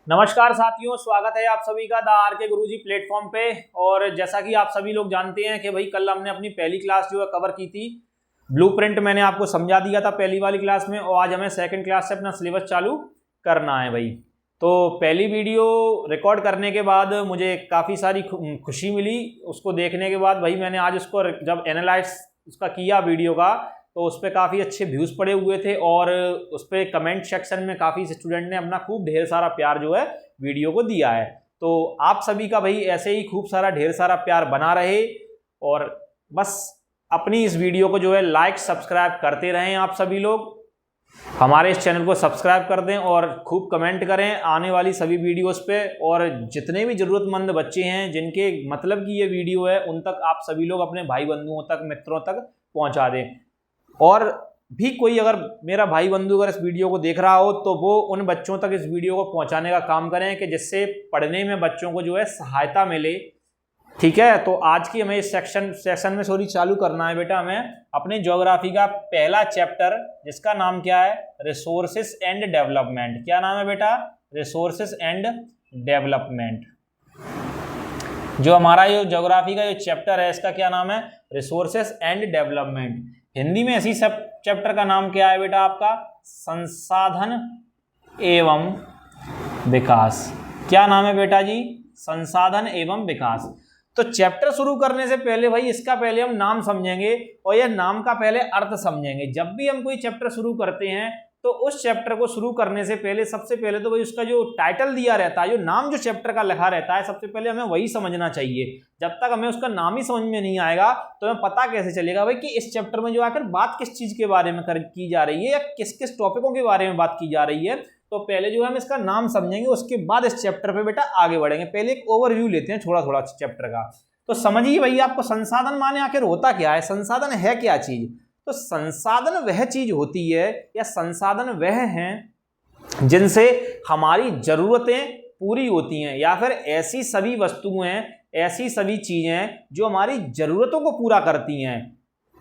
नमस्कार साथियों, स्वागत है आप सभी का द आर के गुरुजी प्लेटफॉर्म पे। और जैसा कि आप सभी लोग जानते हैं कि भाई कल हमने अपनी पहली क्लास जो है कवर की थी। ब्लूप्रिंट मैंने आपको समझा दिया था पहली वाली क्लास में, और आज हमें सेकंड क्लास से अपना सिलेबस चालू करना है भाई। तो पहली वीडियो रिकॉर्ड करने के बाद मुझे काफ़ी सारी खुशी मिली। उसको देखने के बाद भाई मैंने आज उसको जब एनालाइज उसका किया वीडियो का, तो उस पर काफ़ी अच्छे व्यूज़ पड़े हुए थे और उस पर कमेंट सेक्शन में काफ़ी स्टूडेंट ने अपना खूब ढेर सारा प्यार जो है वीडियो को दिया है। तो आप सभी का भाई ऐसे ही खूब सारा ढेर सारा प्यार बना रहे और बस अपनी इस वीडियो को जो है लाइक सब्सक्राइब करते रहें। आप सभी लोग हमारे इस चैनल को सब्सक्राइब कर दें और खूब कमेंट करें आने वाली सभी वीडियोस पे। और जितने भी ज़रूरतमंद बच्चे हैं जिनके मतलब की ये वीडियो है, उन तक आप सभी लोग अपने भाई बंधुओं तक, मित्रों तक पहुंचा दें। और भी कोई अगर मेरा भाई बंधु अगर इस वीडियो को देख रहा हो तो वो उन बच्चों तक इस वीडियो को पहुंचाने का काम करें कि जिससे पढ़ने में बच्चों को जो है सहायता मिले। ठीक है, तो आज की हमें इस सेक्शन में चालू करना है बेटा। हमें अपने ज्योग्राफी का पहला चैप्टर जिसका नाम क्या है, रिसोर्सेस एंड डेवलपमेंट। क्या नाम है बेटा? Resources and development. जो हमारा ये ज्योग्राफी का जो चैप्टर है इसका क्या नाम है? Resources and development. हिंदी में इसी सब चैप्टर का नाम क्या है बेटा आपका? संसाधन एवं विकास। क्या नाम है बेटा जी? संसाधन एवं विकास। तो चैप्टर शुरू करने से पहले भाई इसका पहले हम नाम समझेंगे और यह नाम का पहले अर्थ समझेंगे। जब भी हम कोई चैप्टर शुरू करते हैं तो उस चैप्टर को शुरू करने से पहले सबसे पहले तो भाई उसका जो टाइटल दिया रहता है, जो नाम जो चैप्टर का लिखा रहता है, सबसे पहले हमें वही समझना चाहिए। जब तक हमें उसका नाम ही समझ में नहीं आएगा तो हमें पता कैसे चलेगा भाई कि इस चैप्टर में जो आकर बात किस चीज के बारे में की जा रही है या किस किस टॉपिकों के बारे में बात की जा रही है। तो पहले जो है हम इसका नाम समझेंगे, उसके बाद इस चैप्टर पे बेटा आगे बढ़ेंगे। पहले एक ओवरव्यू लेते हैं थोड़ा थोड़ा चैप्टर का। तो समझिए भाई आपको संसाधन माने आखिर होता क्या है, संसाधन है क्या चीज। तो संसाधन वह चीज होती है या संसाधन वह हैं जिनसे हमारी जरूरतें पूरी होती हैं, या फिर ऐसी सभी वस्तुएं, ऐसी सभी चीजें जो हमारी जरूरतों को पूरा करती हैं,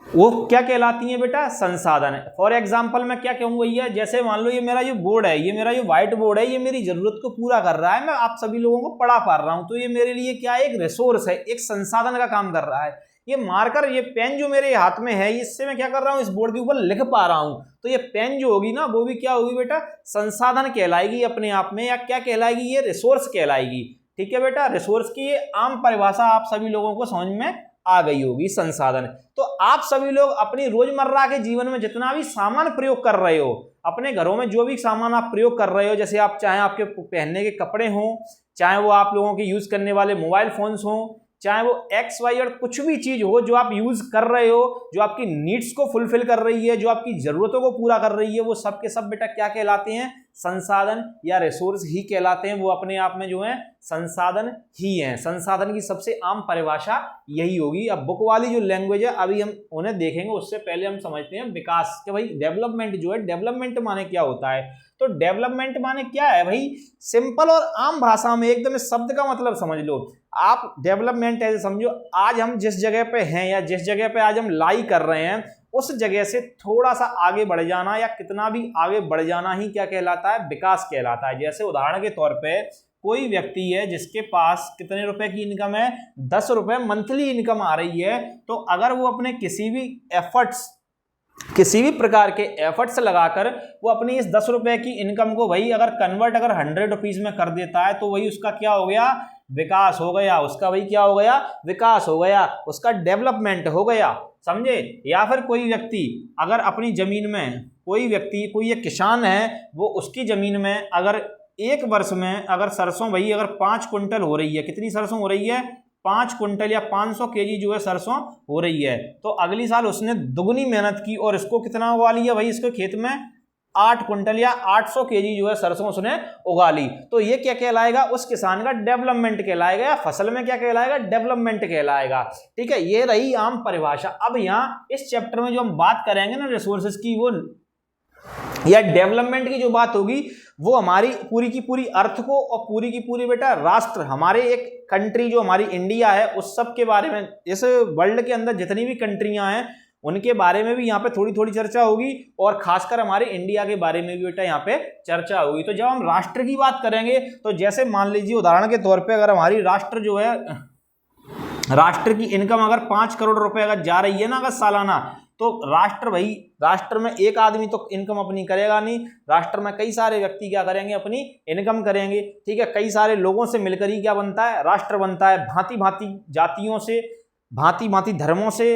वो क्या कहलाती हैं बेटा? संसाधन। फॉर एग्जाम्पल मैं क्या कहूँगा, ये जैसे मान लो ये मेरा जो बोर्ड है, ये मेरा जो व्हाइट बोर्ड है, ये मेरी जरूरत को पूरा कर रहा है, मैं आप सभी लोगों को पढ़ा पा रहा हूँ। तो ये मेरे लिए क्या है? एक रिसोर्स है, एक संसाधन का काम कर रहा है। ये मार्कर, ये पेन जो मेरे हाथ में है, इससे मैं क्या कर रहा हूँ? इस बोर्ड के ऊपर लिख पा रहा हूँ। तो ये पेन जो होगी ना, वो भी क्या होगी बेटा? संसाधन कहलाएगी अपने आप में, या क्या कहलाएगी? ये रिसोर्स कहलाएगी। ठीक है बेटा, रिसोर्स की ये आम परिभाषा आप सभी लोगों को समझ में आ गई होगी, संसाधन। तो आप सभी लोग अपनी रोजमर्रा के जीवन में जितना भी सामान प्रयोग कर रहे हो, अपने घरों में जो भी सामान आप प्रयोग कर रहे हो, जैसे आप चाहे आपके पहनने के कपड़े हों, चाहे वो आप लोगों के यूज करने वाले मोबाइल फोन्स हों, चाहे वो XYZ कुछ भी चीज हो जो आप यूज कर रहे हो, जो आपकी नीड्स को फुलफिल कर रही है, जो आपकी जरूरतों को पूरा कर रही है, वो सब के सब बेटा क्या कहलाते हैं? संसाधन या रिसोर्स ही कहलाते हैं। वो अपने आप में जो है संसाधन ही हैं। संसाधन की सबसे आम परिभाषा यही होगी। अब बुक वाली जो लैंग्वेज है अभी हम उन्हें देखेंगे, उससे पहले हम समझते हैं विकास के। भाई डेवलपमेंट जो है, डेवलपमेंट माने क्या होता है? तो डेवलपमेंट माने क्या है भाई? सिंपल और आम भाषा में एकदम इस शब्द का मतलब समझ लो आप। डेवलपमेंट ऐसे समझो, आज हम जिस जगह पे हैं या जिस जगह पे आज हम लाई कर रहे हैं, उस जगह से थोड़ा सा आगे बढ़ जाना या कितना भी आगे बढ़ जाना ही क्या कहलाता है? विकास कहलाता है। जैसे उदाहरण के तौर पे कोई व्यक्ति है जिसके पास कितने रुपए की इनकम है? 10 रुपए मंथली इनकम आ रही है। तो अगर वो अपने किसी भी प्रकार के एफर्ट्स लगाकर वो अपनी इस 10 रुपए की इनकम को भाई अगर कन्वर्ट 100 रुपीज में कर देता है, तो वही उसका क्या हो गया? विकास हो गया। उसका भाई क्या हो गया? विकास हो गया, उसका डेवलपमेंट हो गया। समझे? या फिर कोई व्यक्ति अगर अपनी जमीन में, कोई एक किसान है, वो उसकी जमीन में अगर एक वर्ष में अगर सरसों भाई अगर 5 क्विंटल हो रही है, कितनी सरसों हो रही है? 5 क्विंटल या 500 केजी जो है सरसों हो रही है, तो अगली साल उसने दुगनी मेहनत की और इसको कितना उगा लिया भाई? इसके खेत में 8 क्विंटल या 800 केजी जो है सरसों उसने उगा ली। तो ये क्या कहलाएगा? उस किसान का डेवलपमेंट कहलाएगा, या फसल में क्या कहलाएगा? डेवलपमेंट कहलाएगा। ठीक है, ये रही आम परिभाषा। अब यहाँ इस चैप्टर में जो हम बात करेंगे ना रिसोर्सेज की, वो या डेवलपमेंट की जो बात होगी, वो हमारी पूरी की पूरी अर्थ को और पूरी की पूरी बेटा राष्ट्र, हमारे एक कंट्री जो हमारी इंडिया है, उस सब के बारे में, इस वर्ल्ड के अंदर जितनी भी कंट्रियां हैं उनके बारे में भी यहाँ पे थोड़ी थोड़ी चर्चा होगी और खासकर हमारे इंडिया के बारे में भी बेटा यहाँ पे चर्चा होगी। तो जब हम राष्ट्र की बात करेंगे तो जैसे मान लीजिए उदाहरण के तौर पे अगर हमारी राष्ट्र जो है, राष्ट्र की इनकम अगर 5 करोड़ रुपए अगर जा रही है ना अगर सालाना, तो राष्ट्र भाई, राष्ट्र में एक आदमी तो इनकम अपनी करेगा नहीं, राष्ट्र में कई सारे व्यक्ति क्या करेंगे, अपनी इनकम करेंगे। ठीक है, कई सारे लोगों से मिलकर ही क्या बनता है, राष्ट्र बनता है। भांति भांति जातियों से, भांति भांति धर्मों से,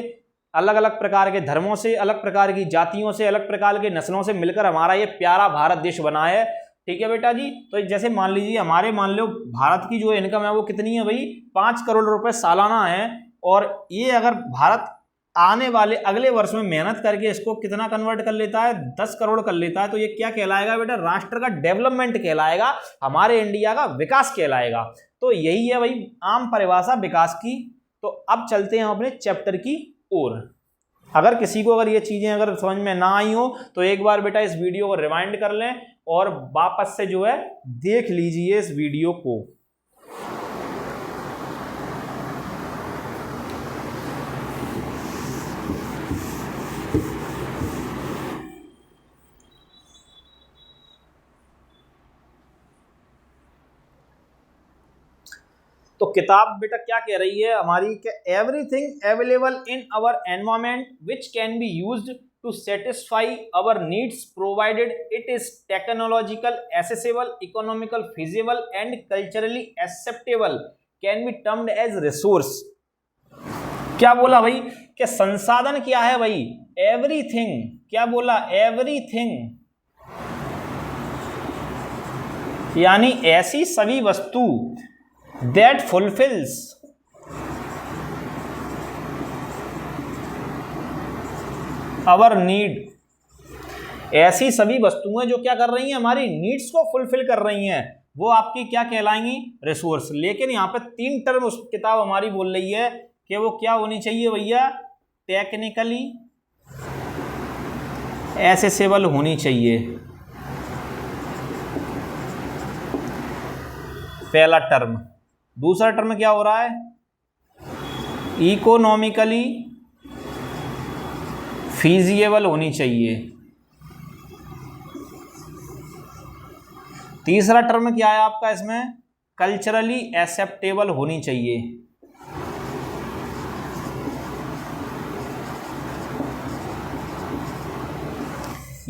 अलग अलग प्रकार के धर्मों से, अलग प्रकार की जातियों से, अलग प्रकार के नस्लों से मिलकर हमारा ये प्यारा भारत देश बना है। ठीक है बेटा जी। तो जैसे मान लीजिए हमारे, मान लो भारत की जो इनकम है वो कितनी है भाई, 5 करोड़ रुपए सालाना है। और ये अगर भारत आने वाले अगले वर्ष में मेहनत करके इसको कितना कन्वर्ट कर लेता है, 10 करोड़ कर लेता है, तो ये क्या कहलाएगा बेटा, राष्ट्र का डेवलपमेंट कहलाएगा, हमारे इंडिया का विकास कहलाएगा। तो यही है भाई आम परिभाषा विकास की। तो अब चलते हैं अपने चैप्टर की ओर। अगर किसी को अगर ये चीजें अगर समझ में ना आई हो तो एक बार बेटा इस वीडियो को रिवाइंड कर लें और वापस से जो है देख लीजिए इस वीडियो को। तो किताब बेटा क्या कह रही है हमारी, कि everything available in our environment which can be used to satisfy our needs provided it is technological accessible economical feasible and culturally acceptable can be termed as resource. क्या बोला भाई, कि संसाधन क्या है भाई, एवरीथिंग, क्या बोला, एवरीथिंग, यानी ऐसी सभी वस्तु that fulfills our need, ऐसी सभी वस्तुएं जो क्या कर रही हैं, हमारी नीड्स को फुलफिल कर रही हैं, वो आपकी क्या कहलाएंगी, रिसोर्स। लेकिन यहाँ पे 3 टर्म उस किताब हमारी बोल रही है कि वो क्या होनी चाहिए भैया, टेक्निकली एक्सेसिबल होनी चाहिए, पहला टर्म। दूसरा टर्म क्या हो रहा है, इकोनॉमिकली फीजिएबल होनी चाहिए। तीसरा टर्म क्या है आपका इसमें, कल्चरली एक्सेप्टेबल होनी चाहिए।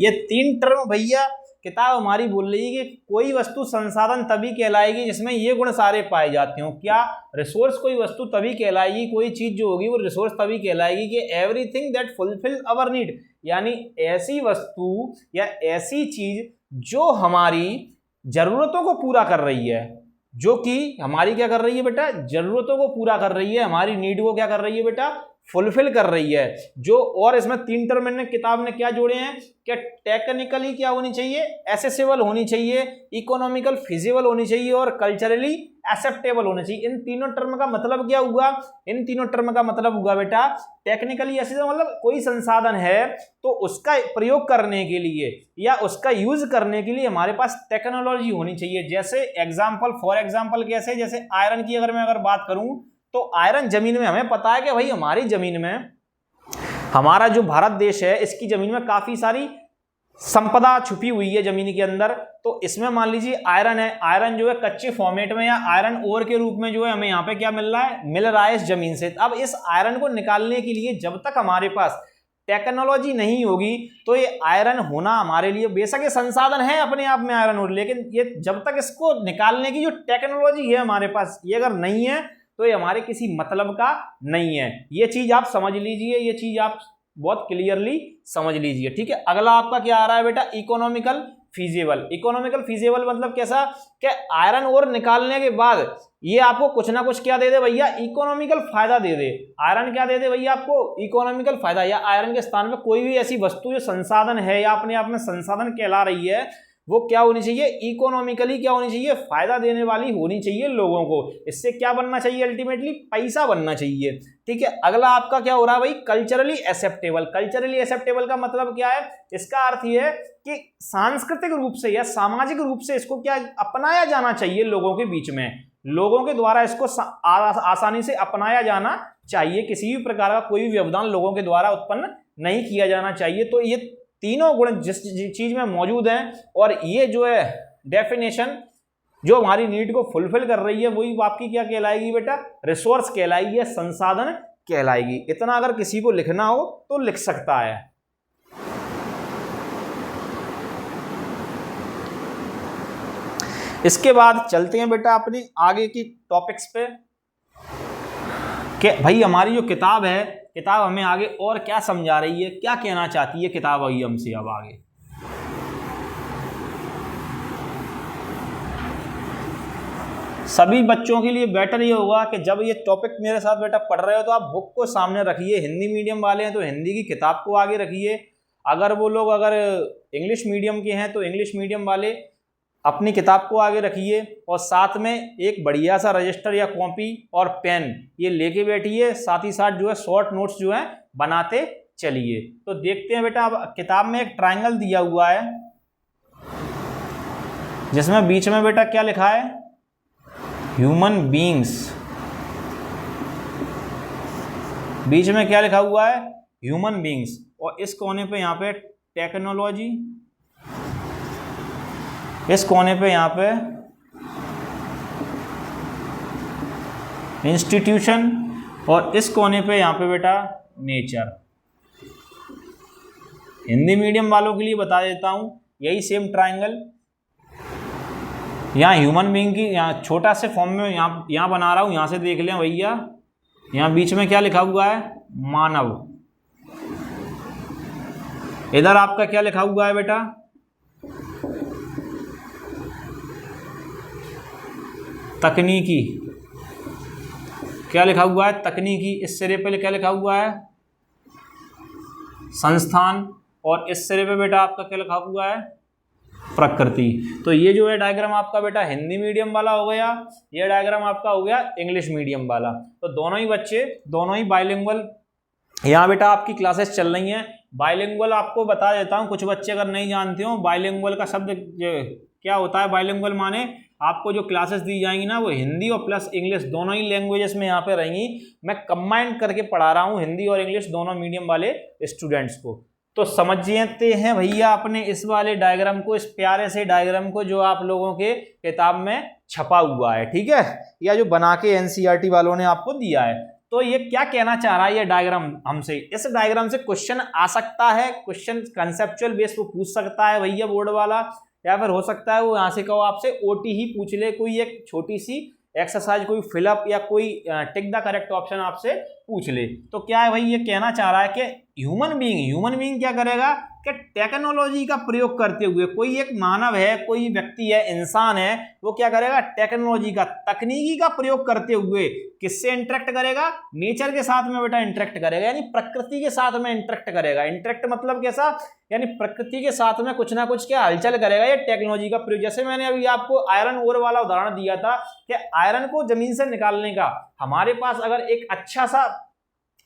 ये 3 टर्म भैया किताब हमारी बोल रही है कि कोई वस्तु संसाधन तभी कहलाएगी जिसमें ये गुण सारे पाए जाते हो। क्या, रिसोर्स कोई वस्तु तभी कहलाएगी, कोई चीज जो होगी वो रिसोर्स तभी कहलाएगी कि everything that fulfil our need, यानी ऐसी वस्तु या ऐसी चीज जो हमारी जरूरतों को पूरा कर रही है, जो कि हमारी क्या कर रही है बेटा, जरूरतों को पूरा कर रही है, हमारी नीड को क्या कर रही है बेटा, फुलफिल कर रही है जो। और इसमें 3 टर्म मैंने किताब ने क्या जोड़े हैं, कि टेक्निकली क्या होनी चाहिए, एक्सेसिबल होनी चाहिए, इकोनॉमिकल फिजिबल होनी चाहिए और कल्चरली एक्सेप्टेबल होनी चाहिए। इन तीनों टर्म का मतलब क्या हुआ, इन तीनों टर्म का मतलब हुआ बेटा, टेक्निकली एक्सेसिबल मतलब कोई संसाधन है तो उसका प्रयोग करने के लिए या उसका यूज करने के लिए हमारे पास टेक्नोलॉजी होनी चाहिए। जैसे एग्जाम्पल, फॉर एग्जाम्पल कैसे, जैसे आयरन की अगर मैं बात करूं तो आयरन जमीन में, हमें पता है कि भाई हमारी जमीन में, हमारा जो भारत देश है इसकी जमीन में काफी सारी संपदा छुपी हुई है जमीन के अंदर। तो इसमें मान लीजिए आयरन है, आयरन जो है कच्चे फॉर्मेट में या आयरन ओर के रूप में जो है हमें यहाँ पे क्या मिल रहा है इस जमीन से। अब इस आयरन को निकालने के लिए जब तक हमारे पास टेक्नोलॉजी नहीं होगी तो ये आयरन होना हमारे लिए, बेशक ये संसाधन है अपने आप में आयरन और, लेकिन ये जब तक इसको निकालने की जो टेक्नोलॉजी है हमारे पास, ये अगर नहीं है तो ये हमारे किसी मतलब का नहीं है। ये चीज आप समझ लीजिए, ये चीज आप बहुत क्लियरली समझ लीजिए। ठीक है, अगला आपका क्या आ रहा है बेटा, इकोनॉमिकल फीजिबल। इकोनॉमिकल फीजिबल मतलब कैसा, कि आयरन ओर निकालने के बाद ये आपको कुछ ना कुछ क्या दे दे भैया, इकोनॉमिकल फायदा दे दे। आयरन क्या दे दे भैया आपको, इकोनॉमिकल फायदा, या आयरन के स्थान पर कोई भी ऐसी वस्तु जो संसाधन है या अपने आप में संसाधन कहला रही है वो क्या होनी चाहिए, इकोनॉमिकली क्या होनी चाहिए, फायदा देने वाली होनी चाहिए लोगों को। इससे क्या बनना चाहिए, अल्टीमेटली पैसा बनना चाहिए। ठीक है, अगला आपका क्या हो रहा है भाई, कल्चरली एक्सेप्टेबल। कल्चरली एक्सेप्टेबल का मतलब क्या है, इसका अर्थ यह है कि सांस्कृतिक रूप से या सामाजिक रूप से इसको क्या अपनाया जाना चाहिए लोगों के बीच में, लोगों के द्वारा इसको आसानी से अपनाया जाना चाहिए। किसी भी प्रकार का कोई भी व्यवधान लोगों के द्वारा उत्पन्न नहीं किया जाना चाहिए। तो ये तीनों गुण जिस चीज में मौजूद हैं और ये जो है डेफिनेशन जो हमारी नीड को फुलफिल कर रही है वही आपकी क्या कहलाएगी बेटा, रिसोर्स कहलाएगी या संसाधन कहलाएगी। इतना अगर किसी को लिखना हो तो लिख सकता है। इसके बाद चलते हैं बेटा अपनी आगे की टॉपिक्स पे कि भाई हमारी जो किताब है, किताब हमें आगे और क्या समझा रही है, क्या कहना चाहती है किताब अभी हमसे अब आगे। सभी बच्चों के लिए बेटर ये होगा कि जब ये टॉपिक मेरे साथ बेटा पढ़ रहे हो तो आप बुक को सामने रखिए। हिंदी मीडियम वाले हैं तो हिंदी की किताब को आगे रखिए, अगर वो लोग अगर इंग्लिश मीडियम के हैं तो इंग्लिश मीडियम वाले अपनी किताब को आगे रखिए और साथ में एक बढ़िया सा रजिस्टर या कॉपी और पेन ये लेके बैठिए, साथ ही साथ जो है शॉर्ट नोट्स जो है बनाते चलिए। तो देखते हैं बेटा, अब किताब में एक ट्रायंगल दिया हुआ है जिसमें बीच में बेटा क्या लिखा है, ह्यूमन बीइंग्स। बीच में क्या लिखा हुआ है, ह्यूमन बीइंग्स, और इस कोने पे यहाँ पे टेक्नोलॉजी, इस कोने पे यहाँ पे इंस्टीट्यूशन और इस कोने पे यहाँ पे बेटा नेचर। हिंदी मीडियम वालों के लिए बता देता हूँ, यही सेम ट्रायंगल यहाँ ह्यूमन बीइंग की यहाँ छोटा से फॉर्म में यहाँ बना रहा हूँ, यहाँ से देख लें भैया। यहाँ बीच में क्या लिखा हुआ है, मानव। इधर आपका क्या लिखा हुआ है बेटा, तकनीकी। क्या लिखा हुआ है, तकनीकी। इस सिरे पे क्या लिखा हुआ है, संस्थान, और इस सिरे पे बेटा आपका क्या लिखा हुआ है, प्रकृति। तो ये जो है डायग्राम आपका बेटा हिंदी मीडियम वाला हो गया, ये डायग्राम आपका हो गया इंग्लिश मीडियम वाला। तो दोनों ही बच्चे, दोनों ही बाइलिंगुअल यहाँ बेटा आपकी क्लासेस चल रही हैं। बाइलिंगुअल आपको बता देता हूँ, कुछ बच्चे अगर नहीं जानते हो बाइलिंगुअल का शब्द क्या होता है। बाइलिंगुअल माने आपको जो क्लासेस दी जाएंगी ना वो हिंदी और प्लस इंग्लिश दोनों ही लैंग्वेजेस में यहाँ पे रहेंगी। मैं कंबाइन करके पढ़ा रहा हूँ हिंदी और इंग्लिश दोनों मीडियम वाले स्टूडेंट्स को। तो समझते हैं भैया अपने इस वाले डायग्राम को, इस प्यारे से डायग्राम को जो आप लोगों के किताब में छपा हुआ है, ठीक है, या जो बना के एनसीईआरटी वालों ने आपको दिया है। तो ये क्या कहना चाह रहा है ये डायग्राम हमसे, इस डायग्राम से क्वेश्चन आ सकता है, क्वेश्चन कंसेप्चुअल बेस पे पूछ सकता है भैया बोर्ड वाला, या फिर हो सकता है वो यहाँ से कहो आपसे ओटी ही पूछ ले, कोई एक छोटी सी एक्सरसाइज, कोई फिलअप या कोई टिक द करेक्ट ऑप्शन आपसे पूछ ले। तो क्या है भाई, ये कहना चाह रहा है कि ह्यूमन बीइंग क्या करेगा कि टेक्नोलॉजी का प्रयोग करते हुए, कोई एक मानव है, कोई व्यक्ति है, इंसान है, वो क्या करेगा, टेक्नोलॉजी का, तकनीकी का प्रयोग करते हुए किससे इंटरेक्ट करेगा, नेचर के साथ में बेटा इंटरेक्ट करेगा, यानी प्रकृति के साथ में इंटरेक्ट करेगा। इंटरेक्ट मतलब कैसा, यानी प्रकृति के साथ में कुछ ना कुछ क्या हलचल करेगा ये टेक्नोलॉजी का प्रयोग। जैसे मैंने अभी आपको आयरन ओर वाला उदाहरण दिया था कि आयरन को जमीन से निकालने का हमारे पास अगर एक अच्छा सा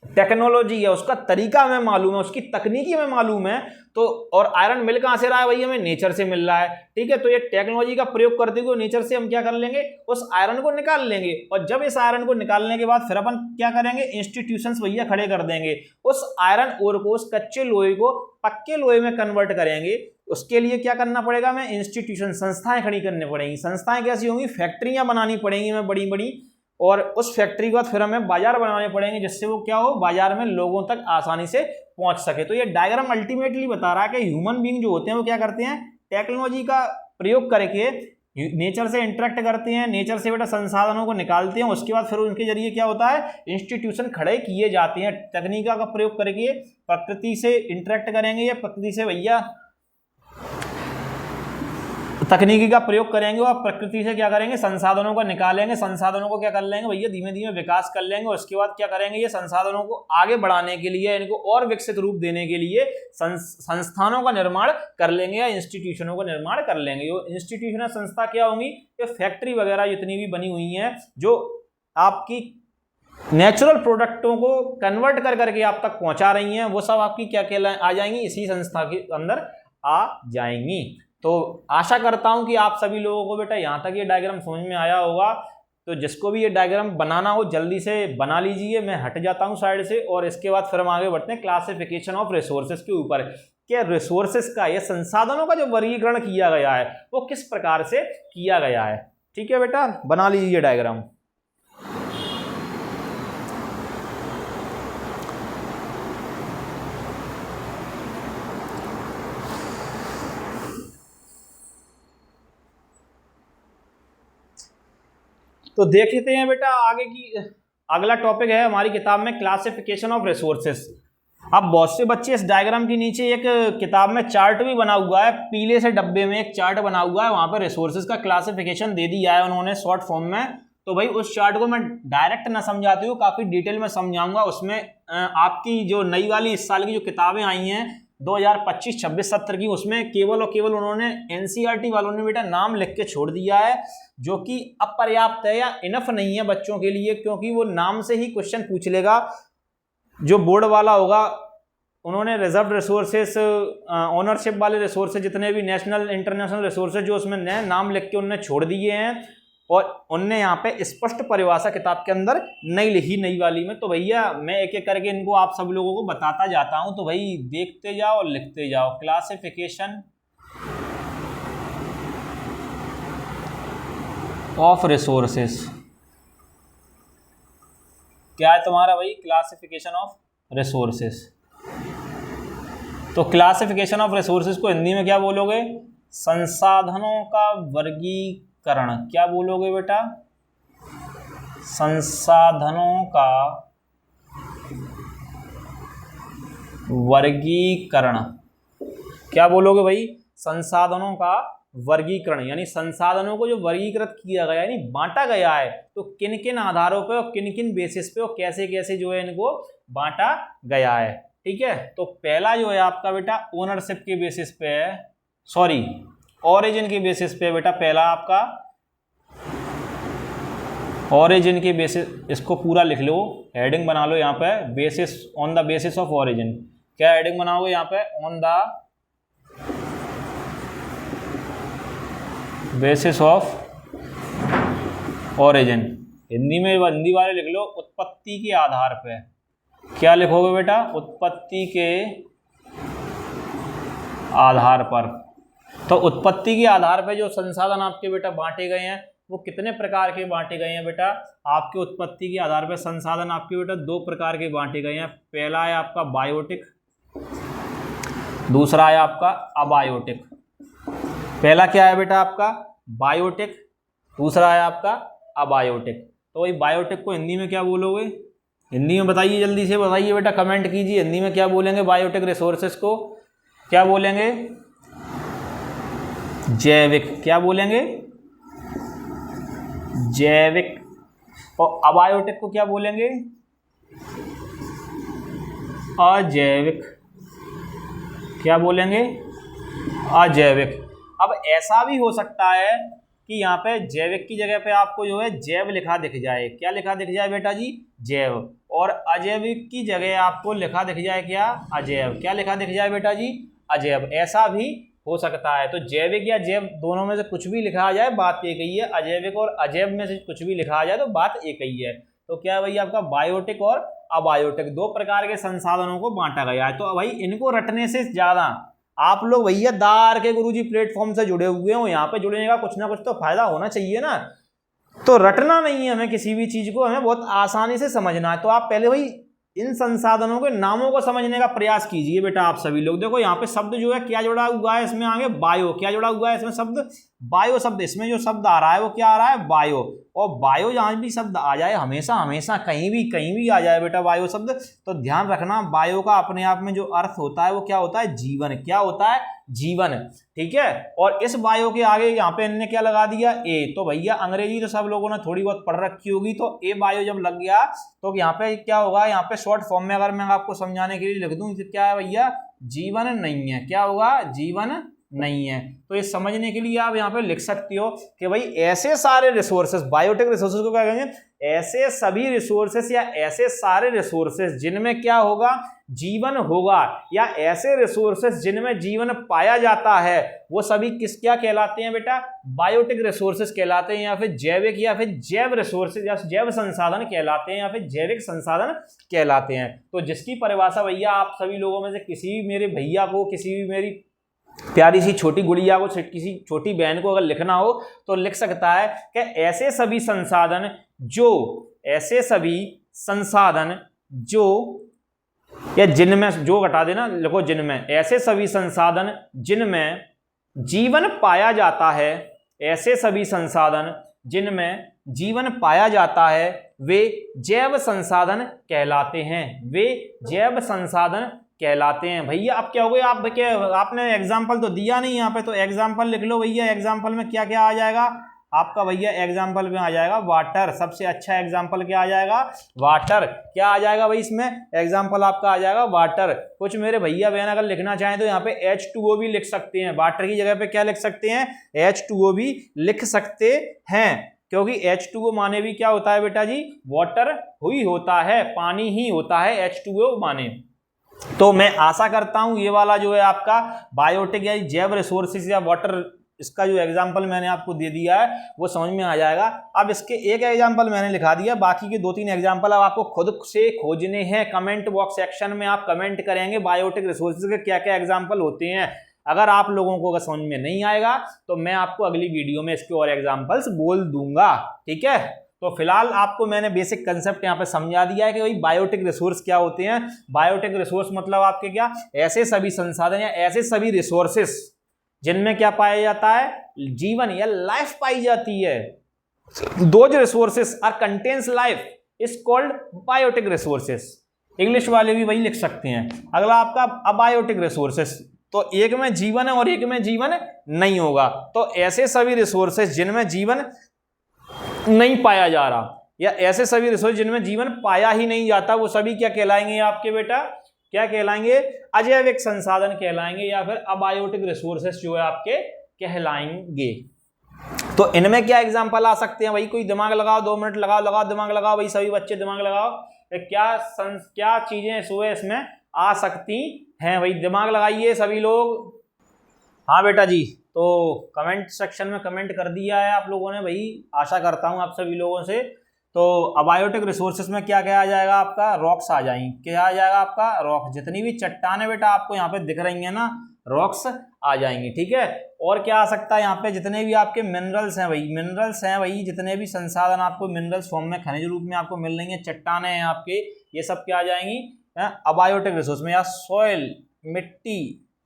टेक्नोलॉजी है, उसका तरीका हमें मालूम है, उसकी तकनीकी हमें मालूम है, तो और आयरन मिल कहां से रहा है भाई, हमें नेचर से मिल रहा है, ठीक है। तो ये टेक्नोलॉजी का प्रयोग करते हुए नेचर से हम क्या कर लेंगे, उस आयरन को निकाल लेंगे, और जब इस आयरन को निकालने के बाद फिर अपन क्या करेंगे, इंस्टीट्यूशंस भैया खड़े कर देंगे, उस आयरन ओर को, उस कच्चे लोहे को पक्के लोहे में कन्वर्ट करेंगे। उसके लिए क्या करना पड़ेगा, हमें इंस्टीट्यूशन, संस्थाएं खड़ी करनी पड़ेंगी। संस्थाएं कैसी होंगी, फैक्ट्रियां बनानी पड़ेंगी हमें बड़ी बड़ी, और उस फैक्ट्री के बाद फिर हमें बाजार बनाने पड़ेंगे जिससे वो क्या हो, बाजार में लोगों तक आसानी से पहुंच सके। तो ये डायग्राम अल्टीमेटली बता रहा है कि ह्यूमन बीइंग जो होते हैं वो क्या करते हैं, टेक्नोलॉजी का प्रयोग करके नेचर से इंटरेक्ट करते हैं, नेचर से बेटा संसाधनों को निकालते हैं, उसके बाद फिर उनके जरिए क्या होता है, इंस्टीट्यूशन खड़े किए जाते हैं। तकनीका का प्रयोग करके प्रकृति से इंटरेक्ट करेंगे, या प्रकृति से भैया तकनीकी का प्रयोग करेंगे और प्रकृति से क्या करेंगे, संसाधनों को निकालेंगे, संसाधनों को क्या कर लेंगे भैया, धीमे धीमे विकास कर लेंगे। उसके बाद क्या करेंगे, ये संसाधनों को आगे बढ़ाने के लिए, इनको और विकसित रूप देने के लिए संस्थानों का निर्माण कर लेंगे या इंस्टीट्यूशनों का निर्माण कर लेंगे। ये इंस्टीट्यूशन संस्था क्या होंगी, ये फैक्ट्री वगैरह जितनी भी बनी हुई हैं जो आपकी नेचुरल प्रोडक्टों को कन्वर्ट कर करके आप तक पहुंचा रही हैं, वो सब आपकी क्या कहलाएं, आ जाएंगी, इसी संस्था के अंदर आ जाएंगी। तो आशा करता हूं कि आप सभी लोगों को बेटा यहाँ तक ये डायग्राम समझ में आया होगा। तो जिसको भी ये डायग्राम बनाना हो जल्दी से बना लीजिए। मैं हट जाता हूँ साइड से, और इसके बाद फिर हम आगे बढ़ते हैं क्लासिफिकेशन ऑफ रिसोर्सेज के ऊपर। क्या रिसोर्सेज का, ये संसाधनों का जो वर्गीकरण किया गया है वो किस प्रकार से किया गया है। ठीक है बेटा, बना लीजिए डायग्राम। तो देख लेते हैं बेटा आगे की, अगला टॉपिक है हमारी किताब में क्लासिफिकेशन ऑफ रिसोर्सेस। अब बहुत से बच्चे इस डायग्राम के नीचे एक किताब में चार्ट भी बना हुआ है, पीले से डब्बे में एक चार्ट बना हुआ है, वहां पर रिसोर्सेज का क्लासिफिकेशन दे दिया है उन्होंने शॉर्ट फॉर्म में। तो भाई उस चार्ट को मैं डायरेक्ट ना समझाती हूँ, काफी डिटेल में समझाऊंगा। उसमें आपकी जो नई वाली इस साल की जो किताबें आई हैं 2025, 26, 27 की, उसमें केवल और केवल उन्होंने एनसीईआरटी वालों ने बेटा नाम लिख के छोड़ दिया है, जो कि अपर्याप्त है या इनफ नहीं है बच्चों के लिए, क्योंकि वो नाम से ही क्वेश्चन पूछ लेगा। जो बोर्ड वाला होगा उन्होंने रिजर्व रिसोर्सेस, ओनरशिप वाले रिसोर्सेज, जितने भी नेशनल इंटरनेशनल रिसोर्सेज जो उसमें नाम लिख के उन्होंने छोड़ दिए हैं, और उनने यहाँ पे स्पष्ट परिभाषा किताब के अंदर नहीं लिखी नई वाली में। तो भैया मैं एक एक करके इनको आप सब लोगों को बताता जाता हूं, तो भाई देखते जाओ और लिखते जाओ। क्लासिफिकेशन ऑफ रिसोर्सेस क्या है तुम्हारा भाई? Classification of resources. तो क्लासिफिकेशन ऑफ रिसोर्सेस को हिंदी में क्या बोलोगे? संसाधनों का वर्गीकरण। क्या बोलोगे बेटा? संसाधनों का वर्गीकरण। क्या बोलोगे भाई? संसाधनों का वर्गीकरण, यानी संसाधनों को जो वर्गीकृत किया गया यानी बांटा गया है, तो किन किन आधारों पे और किन किन बेसिस पे और कैसे कैसे जो है इनको बांटा गया है। ठीक है, तो पहला जो है आपका बेटा ओनरशिप के बेसिस पे है, सॉरी ओरिजिन के बेसिस पे बेटा। पहला आपका ओरिजिन के बेसिस, इसको पूरा लिख लो, हेडिंग बना लो यहाँ पे, basis, on the basis of origin. क्या हेडिंग बनाओगे यहाँ पे? On the basis of origin. Hindi में, हिंदी वाले लिख लो उत्पत्ति के आधार पे। क्या लिखोगे बेटा? उत्पत्ति के आधार पर। तो उत्पत्ति के आधार पे जो संसाधन आपके बेटा बांटे गए हैं वो कितने प्रकार के बांटे गए हैं बेटा? आपके उत्पत्ति के आधार पर संसाधन आपके बेटा दो प्रकार के बांटे गए हैं। पहला है आपका बायोटिक, दूसरा है आपका अबायोटिक। पहला क्या है बेटा आपका? बायोटिक, दूसरा है आपका अबायोटिक। तो वही बायोटिक को हिंदी में क्या बोलोगे? हिंदी में बताइए, जल्दी से बताइए बेटा, कमेंट कीजिए, हिंदी में क्या बोलेंगे बायोटिक रिसोर्सेस को? क्या बोलेंगे? जैविक। क्या बोलेंगे? जैविक। और अबायोटिक को क्या बोलेंगे? अजैविक। क्या बोलेंगे? अजैविक। अब ऐसा भी हो सकता है कि यहाँ पे जैविक की जगह पे आपको जो है जैव लिखा दिख जाए। क्या लिखा दिख जाए बेटा जी? जैव। और अजैविक की जगह आपको लिखा दिख जाए क्या? अजैव। क्या लिखा दिख जाए बेटा जी? अजैव। ऐसा भी हो सकता है। तो जैविक या जैव दोनों में से कुछ भी लिखा आ जाए, बात एक ही है। अजैविक और अजैव में से कुछ भी लिखा आ जाए तो बात एक ही है। तो क्या भाई आपका बायोटिक और अबायोटिक दो प्रकार के संसाधनों को बांटा गया है। तो भाई इनको रटने से ज्यादा आप लोग भैया दार के गुरुजी प्लेटफॉर्म से जुड़े हुए हो, यहाँ पे जुड़ने का कुछ ना कुछ तो फायदा होना चाहिए ना। तो रटना नहीं है हमें किसी भी चीज को, हमें बहुत आसानी से समझना है। तो आप पहले भाई इन संसाधनों के नामों को समझने का प्रयास कीजिए बेटा आप सभी लोग। देखो यहाँ पे शब्द जो है क्या जुड़ा हुआ है इसमें आगे? बायो। क्या जुड़ा हुआ है इसमें शब्द? बायो शब्द। इसमें जो शब्द आ रहा है वो क्या आ रहा है? बायो। और बायो जहां भी शब्द आ जाए, हमेशा हमेशा कहीं भी आ जाए बेटा बायो शब्द, तो ध्यान रखना बायो का अपने आप में जो अर्थ होता है वो क्या होता है? जीवन। क्या होता है? जीवन। ठीक है। और इस बायो के आगे यहाँ पे इनने क्या लगा दिया? ए। तो भैया अंग्रेजी तो सब लोगों ने थोड़ी बहुत पढ़ रखी होगी, तो ए बायो जब लग गया तो यहाँ पे क्या होगा? यहाँ पे शॉर्ट फॉर्म में अगर मैं आपको समझाने के लिए लिख दूं तो क्या है भैया? जीवन नहीं है। क्या होगा? जीवन नहीं है। तो ये समझने के लिए आप यहाँ पे लिख सकते हो कि भाई ऐसे सारे रिसोर्सेस, बायोटिक रिसोर्सेस को क्या कहेंगे, ऐसे सभी रिसोर्सेस या ऐसे सारे रिसोर्सेस जिनमें क्या होगा, जीवन होगा, या ऐसे रिसोर्सेस जिनमें जीवन पाया जाता है, वो सभी किस क्या कहलाते हैं बेटा, बायोटिक रिसोर्सेस कहलाते हैं, या फिर जैविक या फिर जैव रिसोर्सेज या जैव संसाधन कहलाते हैं, या फिर जैविक संसाधन कहलाते हैं। तो जिसकी परिभाषा भैया आप सभी लोगों में से किसी भी मेरे भैया को, किसी भी मेरी प्यारी सी छोटी गुड़िया को, किसी छोटी बहन को अगर लिखना हो तो लिख सकता है कि ऐसे सभी संसाधन जो या जिनमें, जो घटा देना, लिखो जिनमें, ऐसे सभी संसाधन जिनमें जीवन पाया जाता है, ऐसे सभी संसाधन जिनमें जीवन पाया जाता है वे जैव संसाधन कहलाते हैं, वे जैव संसाधन कहलाते हैं। भैया अब क्या हो गया, आप क्या, आपने एग्जाम्पल तो दिया नहीं यहाँ पे, तो एग्जाम्पल लिख लो भैया। एग्जाम्पल में क्या क्या आ जाएगा आपका भैया, एग्जाम्पल में आ जाएगा वाटर, सबसे अच्छा एग्जाम्पल क्या आ जाएगा, वाटर। क्या आ जाएगा भाई इसमें, एग्जाम्पल आपका आ जाएगा वाटर। कुछ मेरे भैया बहन अगर लिखना चाहें तो यहाँ पे H2O भी लिख सकते हैं, वाटर की जगह पे क्या लिख सकते हैं, H2O भी लिख सकते हैं, क्योंकि H2O माने भी क्या होता है बेटा जी, वाटर ही होता है, पानी ही होता है H2O माने। तो मैं आशा करता हूं ये वाला जो है आपका बायोटिक या जैव रिसोर्सेज या वाटर, इसका जो एग्जाम्पल मैंने आपको दे दिया है वो समझ में आ जाएगा। अब इसके एक एग्जाम्पल मैंने लिखा दिया, बाकी के 2-3 एग्जाम्पल अब आपको खुद से खोजने हैं। कमेंट बॉक्स सेक्शन में आप कमेंट करेंगे बायोटिक रिसोर्सेज के क्या क्या एग्जाम्पल होते हैं। अगर आप लोगों को अगर समझ में नहीं आएगा तो मैं आपको अगली वीडियो में इसके और एग्जाम्पल्स बोल दूंगा, ठीक है। तो फिलहाल आपको मैंने बेसिक कंसेप्ट यहाँ पे समझा दिया है कि भाई बायोटिक रिसोर्स क्या होते हैं। बायोटिक रिसोर्स मतलब आपके क्या, ऐसे सभी संसाधन या ऐसे सभी रिसोर्सेस जिनमें क्या पाया जाता है, जीवन या लाइफ पाई जाती है। Those resources are contains life is called biotic resources. English वाले भी वही लिख सकते हैं। अगला आपका अबायोटिक रिसोर्सेस, तो एक में जीवन है और एक में जीवन नहीं होगा। तो ऐसे सभी रिसोर्सेस जिनमें जीवन नहीं पाया जा रहा, या ऐसे सभी रिसोर्स जिनमें जीवन पाया ही नहीं जाता, वो सभी क्या कहलाएंगे आपके बेटा, क्या कहलाएंगे, अजैविक संसाधन कहलाएंगे, या फिर अबायोटिक रिसोर्सेस जो है आपके कहलाएंगे। तो इनमें क्या एग्जांपल आ सकते हैं भाई, कोई दिमाग लगाओ, 2 मिनट लगाओ दिमाग लगाओ भाई, सभी बच्चे दिमाग लगाओ, क्या चीजें इसमें आ सकती हैं भाई, दिमाग लगाइए सभी लोग। हाँ बेटा जी, तो कमेंट सेक्शन में कमेंट कर दिया है आप लोगों ने भाई, आशा करता हूँ आप सभी लोगों से। तो अबायोटिक रिसोर्सेस में क्या क्या आ जाएगा आपका, रॉक्स आ जाएंगे। क्या आ जाएगा आपका, रॉक। जितनी भी चट्टानें बेटा आपको यहाँ पे दिख रही हैं ना, रॉक्स आ जाएंगी, ठीक है। और क्या आ सकता है यहाँ पे, जितने भी आपके मिनरल्स हैं भाई, मिनरल्स हैं भाई, जितने भी संसाधन आपको मिनरल्स फॉर्म में खनिज रूप में आपको मिल रही हैं, चट्टानें हैं आपके, ये सब क्या आ जाएंगी अबायोटिक रिसोर्स में। या सॉइल,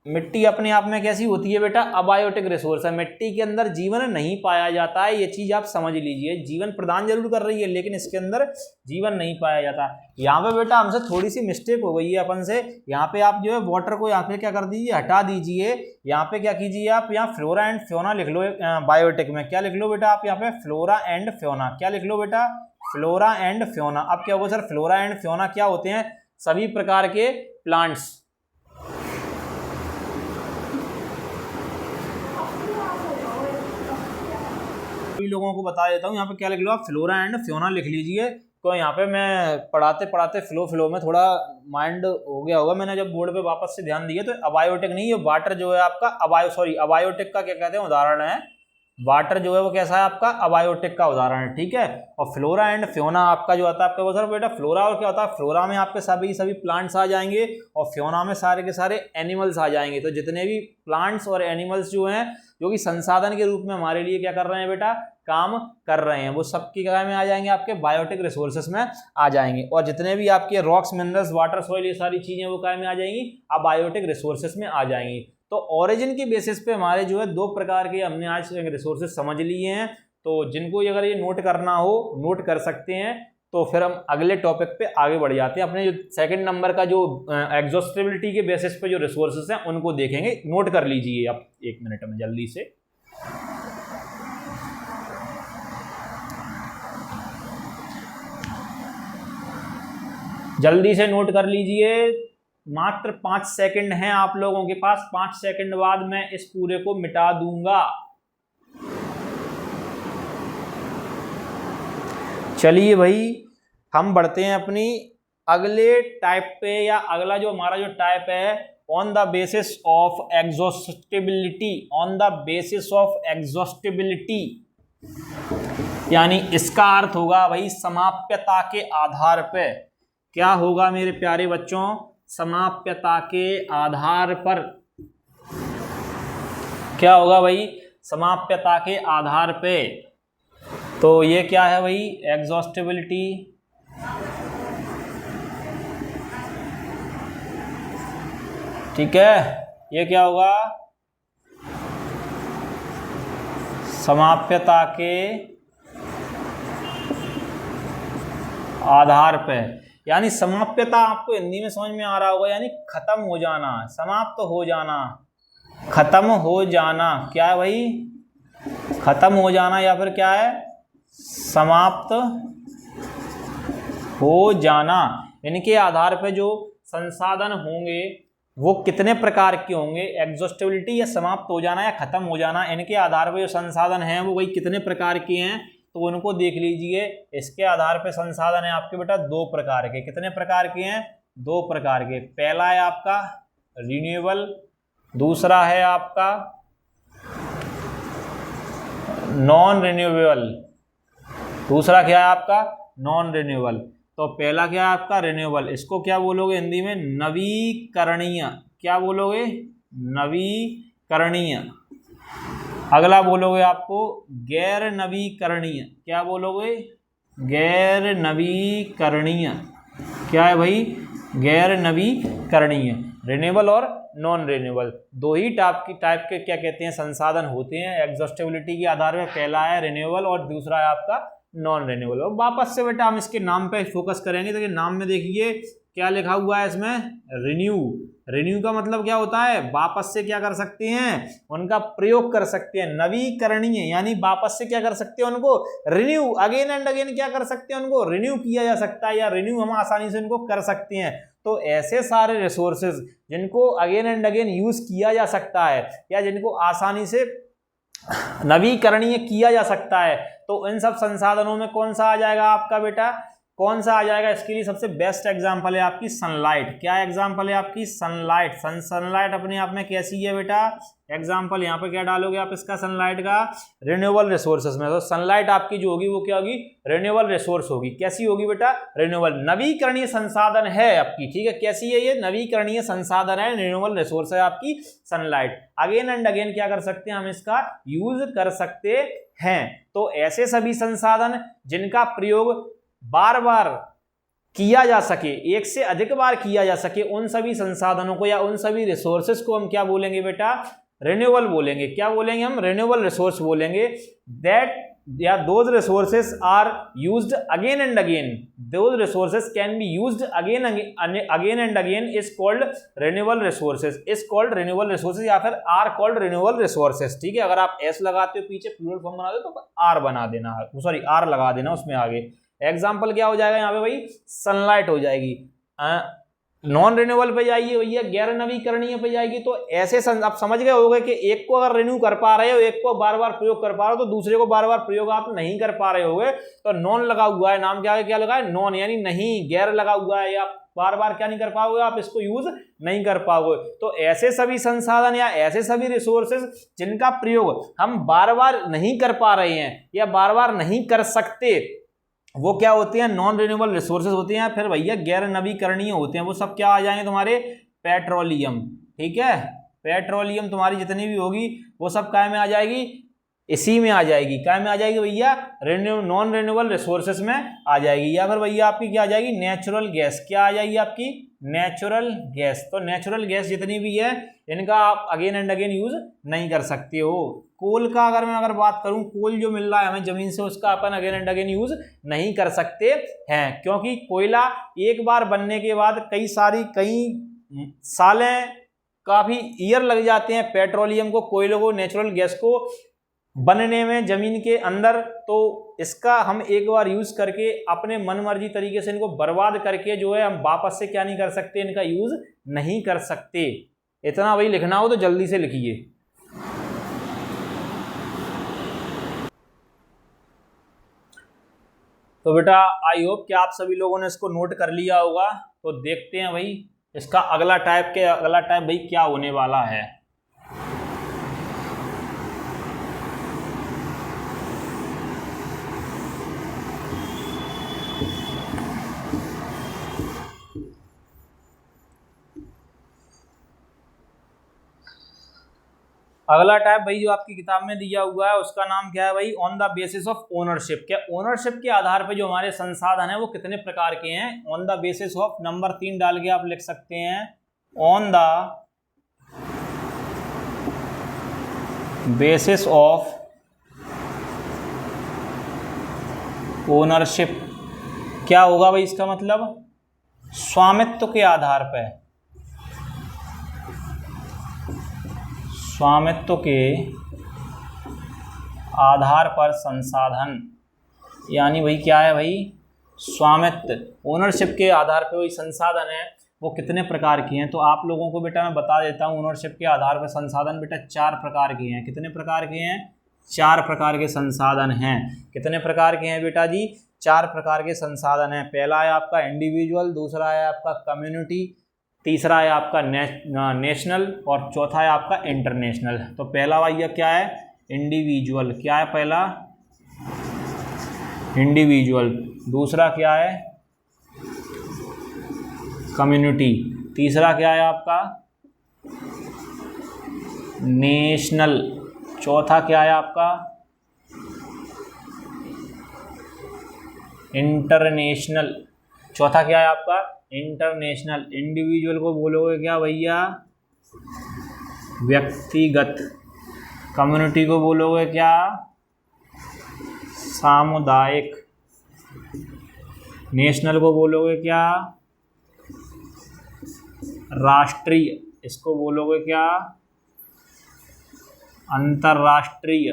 मिट्टी अपने आप में कैसी होती है बेटा, अबायोटिक रिसोर्स है। मिट्टी के अंदर जीवन नहीं पाया जाता है, ये चीज आप समझ लीजिए। जीवन प्रदान जरूर कर रही है लेकिन इसके अंदर जीवन नहीं पाया जाता। यहाँ पे बेटा हमसे थोड़ी सी मिस्टेक हो गई है अपन से। यहाँ पे आप जो है वाटर को यहाँ पे क्या कर दीजिए, हटा दीजिए। यहाँ पे क्या कीजिए आप, यहाँ फ्लोरा एंड फ्योना लिख लो। बायोटिक में क्या लिख लो बेटा आप, यहाँ पे फ्लोरा एंड फ्योना। क्या लिख लो बेटा, फ्लोरा एंड फ्योना। अब क्या होगा सर, फ्लोरा एंड फ्योना क्या होते हैं, सभी प्रकार के प्लांट्स। लोगों को बता देता हूँ, यहाँ पे क्या लिख लो आप, फ्लोरा एंड फ्योना लिख लीजिए। तो यहाँ पे मैं पढ़ाते पढ़ाते फ्लो में थोड़ा माइंड हो गया होगा, मैंने जब बोर्ड पे वापस से ध्यान दिया तो अबायोटिक नहीं, ये वाटर जो है आपका अबायोटिक का क्या कहते हैं उदाहरण है। वाटर जो है वो कैसा है आपका, अबायोटिक का उदाहरण है, ठीक है। और फ्लोरा एंड फ्योना आपका जो आता है आपका वो सर बेटा, फ्लोरा और क्या होता है, फ्लोरा में आपके सभी प्लांट्स आ जाएंगे और फ्योना में सारे के सारे एनिमल्स आ जाएंगे। तो जितने भी प्लांट्स और एनिमल्स जो हैं, जो कि संसाधन के रूप में हमारे लिए क्या कर रहे हैं बेटा, काम कर रहे हैं, वो सबकी क्या में आ जाएंगे, आपके बायोटिक रिसोर्सेस में आ जाएंगे। और जितने भी आपके रॉक्स, मिनरल्स, वाटर, सॉइल, ये सारी चीजें वो क्या में आ जाएंगी, अबायोटिक रिसोर्सेस में आ जाएंगी। तो ओरिजिन की बेसिस पे हमारे जो है 2 प्रकार के हमने आज रिसोर्सेज समझ लिए हैं। तो जिनको अगर ये नोट करना हो नोट कर सकते हैं। तो फिर हम अगले टॉपिक पे आगे बढ़ जाते हैं। अपने जो 2nd नंबर का जो एग्जॉस्टिबिलिटी के बेसिस पे जो रिसोर्सेज हैं उनको देखेंगे। नोट कर लीजिए आप 1 मिनट में जल्दी से। जल्दी से नोट कर लीजिए, मात्र 5 सेकंड हैं आप लोगों के पास। 5 सेकंड बाद मैं इस पूरे को मिटा दूंगा। चलिए भाई हम बढ़ते हैं अपनी अगले टाइप पे, या अगला जो हमारा जो टाइप है on the basis of exhaustibility. On the basis of exhaustibility यानी इसका अर्थ होगा भाई समाप्यता के आधार पे। क्या होगा मेरे प्यारे बच्चों? समाप्यता के आधार पर। क्या होगा भाई? समाप्यता के आधार पे। तो ये क्या है भाई? एग्जॉस्टिबिलिटी। ठीक है, ये क्या होगा? समाप्यता के आधार पे। यानी समाप्यता आपको हिंदी में समझ में आ रहा होगा, यानी खत्म हो जाना, समाप्त हो जाना, खत्म हो जाना। क्या है भाई? खत्म हो जाना, या फिर क्या है? समाप्त हो जाना। इनके आधार पे जो संसाधन होंगे वो कितने प्रकार के होंगे? एग्जॉस्टिबिलिटी या समाप्त हो जाना या खत्म हो जाना, इनके आधार पे जो संसाधन हैं वो भाई कितने प्रकार के हैं, तो उनको देख लीजिए। इसके आधार पे संसाधन है आपके बेटा 2 प्रकार के। कितने प्रकार के हैं? 2 प्रकार के। पहला है आपका रिन्यूएबल, दूसरा है आपका नॉन रिन्यूएबल। दूसरा क्या है आपका? Non renewable. तो पहला क्या है आपका? रिन्यूएबल। इसको क्या बोलोगे हिंदी में? नवीकरणीय। क्या बोलोगे? नवीकरणीय। अगला बोलोगे आपको गैर नवीकरणीय। क्या बोलोगे? गैर नवीकरणीय। क्या है भाई? गैर नवीकरणीय। रिन्यूएबल और नॉन रिन्यूएबल 2 ही टाइप के क्या कहते हैं? संसाधन होते हैं एग्जॉस्टिबिलिटी के आधार पर। पहला है रिन्यूएबल और दूसरा है आपका नॉन रिन्यूएबल। और वापस से बेटा हम इसके नाम पे फोकस करेंगे। तो ये नाम में देखिए क्या लिखा हुआ है इसमें? रिन्यू। रिन्यू का मतलब क्या होता है? वापस से क्या कर सकते हैं? उनका प्रयोग कर सकते हैं। नवीकरणीय यानी वापस से क्या कर सकते हैं? उनको रिन्यू, अगेन एंड अगेन क्या कर सकते हैं? उनको रिन्यू किया जा सकता है, या रिन्यू हम आसानी से उनको कर सकते हैं। तो ऐसे सारे रिसोर्सेज जिनको अगेन एंड अगेन यूज किया जा सकता है, या जिनको आसानी से नवीकरणीय किया जा सकता है, तो इन सब संसाधनों में कौन सा आ जाएगा आपका बेटा? कौन सा आ जाएगा? इसके लिए सबसे बेस्ट एग्जांपल है आपकी सनलाइट। क्या एग्जांपल है आपकी? सनलाइट। सनलाइट अपने आप में कैसी है बेटा? एग्जांपल यहाँ पे क्या डालोगे आप इसका? सनलाइट का रिन्यूएबल रिसोर्सेज में। तो सनलाइट आपकी जो होगी वो क्या होगी? रिन्यूएबल रिसोर्स होगी। कैसी होगी बेटा? रिन्यूएबल, नवीकरणीय संसाधन है आपकी। ठीक है, कैसी है ये? नवीकरणीय संसाधन है, रिन्यूएबल रिसोर्स है आपकी सनलाइट। अगेन एंड अगेन क्या कर सकते हैं हम? इसका यूज कर सकते हैं। तो ऐसे सभी संसाधन जिनका प्रयोग बार बार किया जा सके, एक से अधिक बार किया जा सके, उन सभी संसाधनों को या उन सभी रिसोर्सेज को हम क्या बोलेंगे बेटा? रिन्यूएबल बोलेंगे। क्या बोलेंगे हम? रिन्यूएबल रिसोर्स बोलेंगे। दैट या those resources are used again and again, those resources can be used again and again is called renewable resources, is called renewable resources, या फिर आर कॉल्ड रिन्यूएबल रिसोर्सेज। ठीक है, अगर आप एस लगाते हो पीछे प्लूरल फॉर्म बना दो तो आर बना देना, सॉरी आर लगा देना उसमें आगे। एग्जाम्पल क्या हो जाएगा यहाँ पे भाई? सनलाइट हो जाएगी। नॉन रिन्यूएबल पे जाइए भैया, गैर नवीकरणीय पे जाएगी। तो ऐसे आप समझ गए होंगे कि एक को अगर रिन्यू कर पा रहे हो, एक को बार बार प्रयोग कर पा रहे हो, तो दूसरे को बार बार प्रयोग आप नहीं कर पा रहे होगे। तो नॉन लगा हुआ है, नाम क्या है? क्या लगा है? नॉन, यानी नहीं। गैर लगा हुआ है, आप बार बार क्या नहीं कर पाओगे? आप इसको यूज नहीं कर पाओगे। तो ऐसे सभी संसाधन या ऐसे सभी रिसोर्सेज जिनका प्रयोग हम बार बार नहीं कर पा रहे हैं या बार बार नहीं कर सकते, वो क्या होते हैं? नॉन रिन्यूएबल रिसोर्सेज होते हैं। फिर भैया गैर नवीकरणीय होते हैं। वो सब क्या आ जाएंगे तुम्हारे? पेट्रोलियम। ठीक है, पेट्रोलियम तुम्हारी जितनी भी होगी वो सब काय में आ जाएगी? इसी में आ जाएगी। काय में आ जाएगी भैया? नॉन रिन्यूएबल रिसोर्सेज में आ जाएगी। या फिर भैया आपकी क्या आ जाएगी? Natural gas. क्या आ जाएगी आपकी? Natural gas. तो नेचुरल गैस जितनी भी है इनका आप अगेन एंड अगेन यूज नहीं कर सकते हो। कोल का अगर मैं बात करूं, कोल जो मिल रहा है हमें जमीन से, उसका अपन अगेन एंड अगेन यूज नहीं कर सकते हैं, क्योंकि कोयला एक बार बनने के बाद कई सालें, काफी ईयर लग जाते हैं पेट्रोलियम को, कोयले को, नेचुरल गैस को बनने में जमीन के अंदर, तो इसका हम एक बार यूज करके अपने मनमर्जी तरीके से इनको बर्बाद करके जो है हम वापस से क्या नहीं कर सकते, इनका यूज नहीं कर सकते। इतना भाई लिखना हो तो जल्दी से लिखिए। तो बेटा आई होप कि आप सभी लोगों ने इसको नोट कर लिया होगा। तो देखते हैं भाई इसका अगला टाइप भाई क्या होने वाला है। अगला टाइप भाई जो आपकी किताब में दिया हुआ है उसका नाम क्या है भाई, on the basis of ownership. क्या ओनरशिप के आधार पे जो हमारे संसाधन है वो कितने प्रकार के हैं। On the basis of, number 3 डाल के आप लिख सकते हैं, on the basis of ownership. क्या होगा भाई इसका मतलब, स्वामित्व के आधार पर, स्वामित्व के आधार पर संसाधन, यानी भाई क्या है भाई, स्वामित्व ओनरशिप के आधार पर वही संसाधन है वो कितने प्रकार के हैं। तो आप लोगों को बेटा मैं बता देता हूँ, ओनरशिप के आधार पर संसाधन बेटा 4 प्रकार के हैं। कितने प्रकार के हैं, 4 प्रकार के संसाधन हैं। कितने प्रकार के हैं बेटा जी, 4 प्रकार के संसाधन हैं। पहला है आपका इंडिविजुअल, दूसरा है आपका कम्युनिटी, तीसरा है आपका नेशनल और चौथा है आपका इंटरनेशनल। तो पहला भैया क्या है, इंडिविजुअल। क्या है पहला, इंडिविजुअल। दूसरा क्या है, कम्युनिटी। तीसरा क्या है आपका, नेशनल। चौथा क्या है आपका, इंटरनेशनल। चौथा क्या है आपका, इंटरनेशनल। इंडिविजुअल को बोलोगे क्या भैया, व्यक्तिगत। कम्युनिटी को बोलोगे क्या, सामुदायिक। नेशनल को बोलोगे क्या, राष्ट्रीय। इसको बोलोगे क्या, अंतरराष्ट्रीय।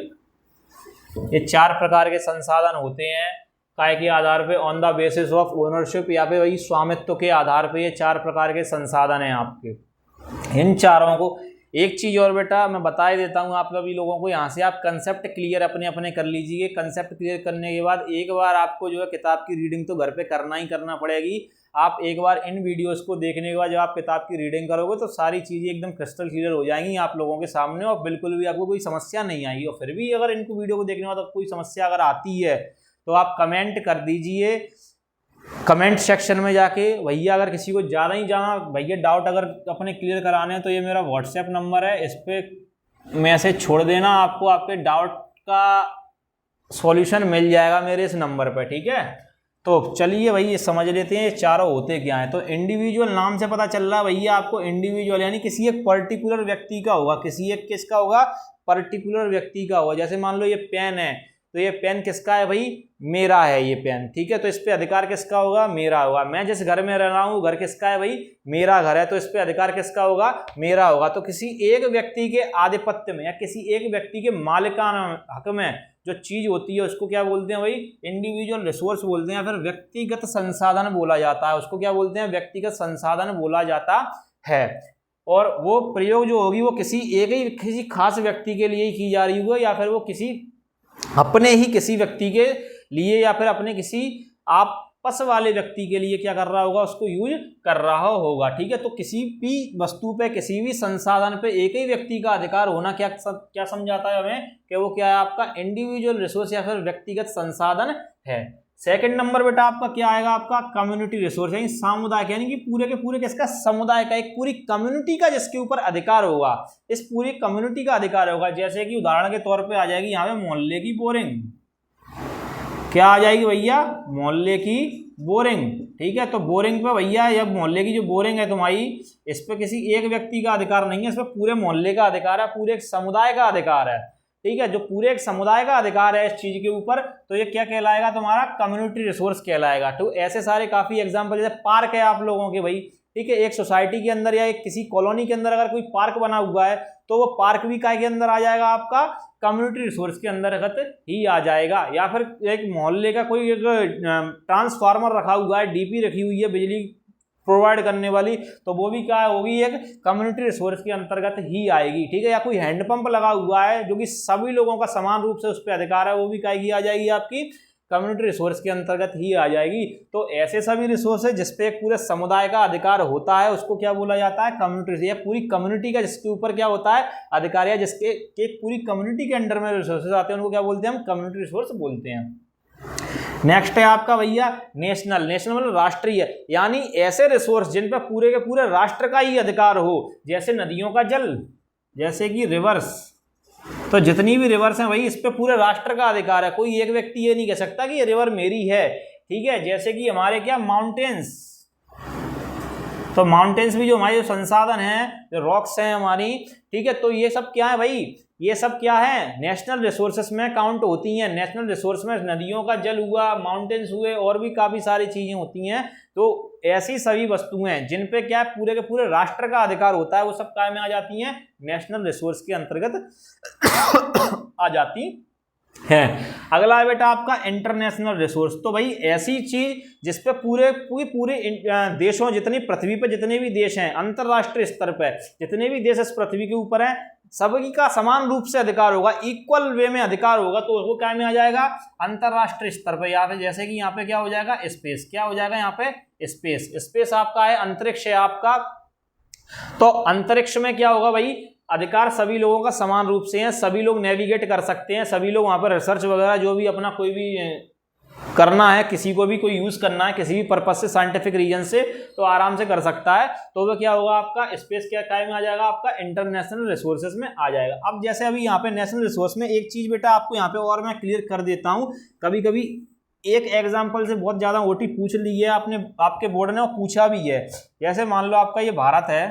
ये 4 प्रकार के संसाधन होते हैं काय के आधार पे, on the basis of ownership, या फिर वही स्वामित्व के आधार पे ये 4 प्रकार के संसाधन हैं आपके। इन चारों को एक चीज़ और बेटा मैं बता ही देता हूँ आप सभी लोगों को, यहाँ से आप कंसेप्ट क्लियर अपने अपने कर लीजिए। कंसेप्ट क्लियर करने के बाद एक बार आपको जो है किताब की रीडिंग तो घर पे करना ही करना पड़ेगी। आप एक बार इन वीडियोस को देखने के बाद जब आप किताब की रीडिंग करोगे तो सारी चीज़ें एकदम क्रिस्टल क्लियर हो जाएंगी आप लोगों के सामने, और बिल्कुल भी आपको कोई समस्या नहीं आएगी। और फिर भी अगर इनको वीडियो को देखने के बाद कोई समस्या अगर आती है तो आप कमेंट कर दीजिए कमेंट सेक्शन में जाके। भैया अगर किसी को ज़्यादा ही भैया डाउट अगर अपने क्लियर कराने हैं तो ये मेरा व्हाट्सएप नंबर है, इस पर मैसेज छोड़ देना, आपको आपके डाउट का सॉल्यूशन मिल जाएगा मेरे इस नंबर पर, ठीक है। तो चलिए भाई ये समझ लेते हैं ये चारों होते क्या हैं। तो इंडिविजुअल नाम से पता चल रहा है भैया आपको, इंडिविजुअल यानी किसी एक पर्टिकुलर व्यक्ति का होगा, किसी एक किसका होगा, पर्टिकुलर व्यक्ति का होगा। जैसे मान लो ये पेन है तो ये पेन किसका है भाई, मेरा है ये पेन, ठीक है। तो इस पे अधिकार किसका होगा, मेरा होगा। मैं जिस घर में रह रहा हूँ घर किसका है भाई, मेरा घर है, तो इस पे अधिकार किसका होगा, मेरा होगा। तो किसी एक व्यक्ति के आधिपत्य में या किसी एक व्यक्ति के मालिकाना हक में जो चीज होती है उसको क्या बोलते हैं भाई, इंडिविजुअल रिसोर्स बोलते हैं, या फिर व्यक्तिगत संसाधन बोला जाता है। उसको क्या बोलते हैं, व्यक्तिगत संसाधन बोला जाता है। और वो प्रयोग जो होगी वो किसी खास व्यक्ति के लिए ही की जा रही होगी, या फिर वो अपने ही किसी व्यक्ति के लिए या फिर अपने किसी आपस वाले व्यक्ति के लिए क्या कर रहा होगा, उसको यूज कर रहा होगा, ठीक है। तो किसी भी वस्तु पे किसी भी संसाधन पे एक ही व्यक्ति का अधिकार होना क्या समझाता है हमें, कि वो क्या है आपका इंडिविजुअल रिसोर्स या फिर व्यक्तिगत संसाधन है। सेकंड नंबर बेटा आपका क्या आएगा, आपका कम्युनिटी रिसोर्स यानी सामुदायिक, यानी कि पूरे के पूरे किसका, समुदाय का, एक पूरी कम्युनिटी का जिसके ऊपर अधिकार होगा, इस पूरी कम्युनिटी का अधिकार होगा। जैसे कि उदाहरण के तौर पे आ जाएगी यहाँ पे मोहल्ले की बोरिंग। क्या आ जाएगी भैया, मोहल्ले की बोरिंग, ठीक है। तो बोरिंग पे भैया जब मोहल्ले की जो बोरिंग है तुम्हारी, इस पे किसी एक व्यक्ति का अधिकार नहीं है, इस पे पूरे मोहल्ले का अधिकार है, पूरे एक समुदाय का अधिकार है, ठीक है। जो पूरे एक समुदाय का अधिकार है इस चीज के ऊपर, तो ये क्या कहलाएगा, तुम्हारा कम्युनिटी रिसोर्स कहलाएगा। तो ऐसे सारे काफी एग्जांपल, जैसे पार्क है आप लोगों के भाई, ठीक है, एक सोसाइटी के अंदर या एक किसी कॉलोनी के अंदर अगर कोई पार्क बना हुआ है तो वो पार्क भी काय के अंदर आ जाएगा, आपका कम्युनिटी रिसोर्स के अंतर्गत ही आ जाएगा। या फिर एक मोहल्ले का कोई एक ट्रांसफार्मर रखा हुआ है, डीपी रखी हुई है बिजली प्रोवाइड करने वाली, तो वो भी क्या होगी, एक कम्युनिटी रिसोर्स के अंतर्गत ही आएगी। ठीक है, या कोई हैंडपंप लगा हुआ है जो कि सभी लोगों का समान रूप से उस पर अधिकार है, वो भी क्या आ जाएगी, आपकी कम्युनिटी रिसोर्स के अंतर्गत ही आ जाएगी। तो ऐसे सभी रिसोर्स है जिसपे एक पूरे समुदाय का अधिकार होता है, उसको क्या बोला जाता है, कम्युनिटी। या पूरी कम्युनिटी का जिसके ऊपर क्या होता है, अधिकार, या जिसके एक पूरी कम्युनिटी के अंडर में रिसोर्सेज आते हैं, उनको क्या बोलते हैं, हम कम्युनिटी रिसोर्स बोलते हैं। नेक्स्ट है आपका भैया नेशनल। नेशनल मतलब राष्ट्रीय, यानी ऐसे रिसोर्स जिन पर पूरे के पूरे राष्ट्र का ही अधिकार हो, जैसे नदियों का जल, जैसे कि रिवर्स। तो जितनी भी रिवर्स हैं भाई, इस पे पूरे राष्ट्र का अधिकार है, कोई एक व्यक्ति ये नहीं कह सकता कि ये रिवर मेरी है। ठीक है, जैसे कि हमारे क्या माउंटेन्स, तो माउंटेन्स भी जो हमारे संसाधन हैं, जो रॉक्स हैं हमारी, ठीक है, तो ये सब क्या है भाई, ये सब क्या है, नेशनल रिसोर्सेस में काउंट होती हैं। नेशनल रिसोर्स में नदियों का जल हुआ, माउंटेन्स हुए, और भी काफी सारी चीजें होती हैं। तो ऐसी सभी वस्तुएं जिन पे क्या पूरे के पूरे राष्ट्र का अधिकार होता है, वो सब काय में आ जाती हैं, नेशनल रिसोर्स के अंतर्गत आ जाती है। अगला है बेटा आपका इंटरनेशनल रिसोर्स। तो भाई ऐसी चीज जिसपे पूरे देशों, जितनी पृथ्वी पे जितने भी देश हैं, अंतरराष्ट्रीय स्तर पे जितने भी देश इस पृथ्वी के ऊपर हैं, सभी का समान रूप से अधिकार होगा, इक्वल वे में अधिकार होगा, तो वो क्या में आ जाएगा, अंतरराष्ट्रीय स्तर पे। या फिर जैसे कि यहाँ पे क्या हो जाएगा, स्पेस, क्या हो जाएगा यहाँ पे, स्पेस। स्पेस आपका है, अंतरिक्ष है आपका। तो अंतरिक्ष में क्या होगा भाई, अधिकार सभी लोगों का समान रूप से है, सभी लोग नेविगेट कर सकते हैं, सभी लोग वहां पर रिसर्च वगैरह जो भी अपना कोई भी करना है, किसी को भी कोई यूज करना है किसी भी पर्पज से, साइंटिफिक रीजन से, तो आराम से कर सकता है। तो वो क्या होगा आपका, स्पेस क्या में आ जाएगा, आपका इंटरनेशनल रिसोर्सेज में आ जाएगा। अब जैसे अभी यहाँ पे नेशनल रिसोर्स में एक चीज बेटा आपको यहाँ पे और मैं क्लियर कर देता हूँ। कभी कभी एक एग्जाम्पल से बहुत ज्यादा ओटी पूछ ली है आपने, आपके बोर्ड ने, और पूछा भी है। जैसे मान लो आपका ये भारत है,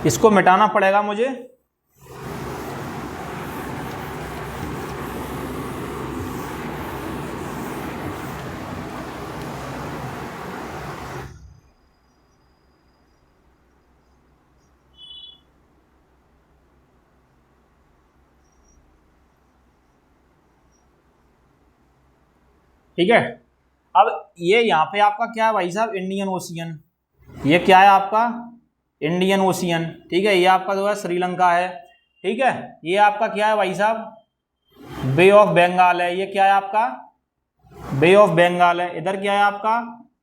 इसको मिटाना पड़ेगा मुझे, ठीक है। अब ये यहाँ पे आपका क्या है भाई साहब, इंडियन ओशियन, ये क्या है आपका, इंडियन ओशियन। ठीक है, ये आपका जो है श्रीलंका है। ठीक है, ये आपका क्या है भाई साहब, बे ऑफ बंगाल है। ये क्या है आपका, बे ऑफ बंगाल है। इधर क्या है आपका,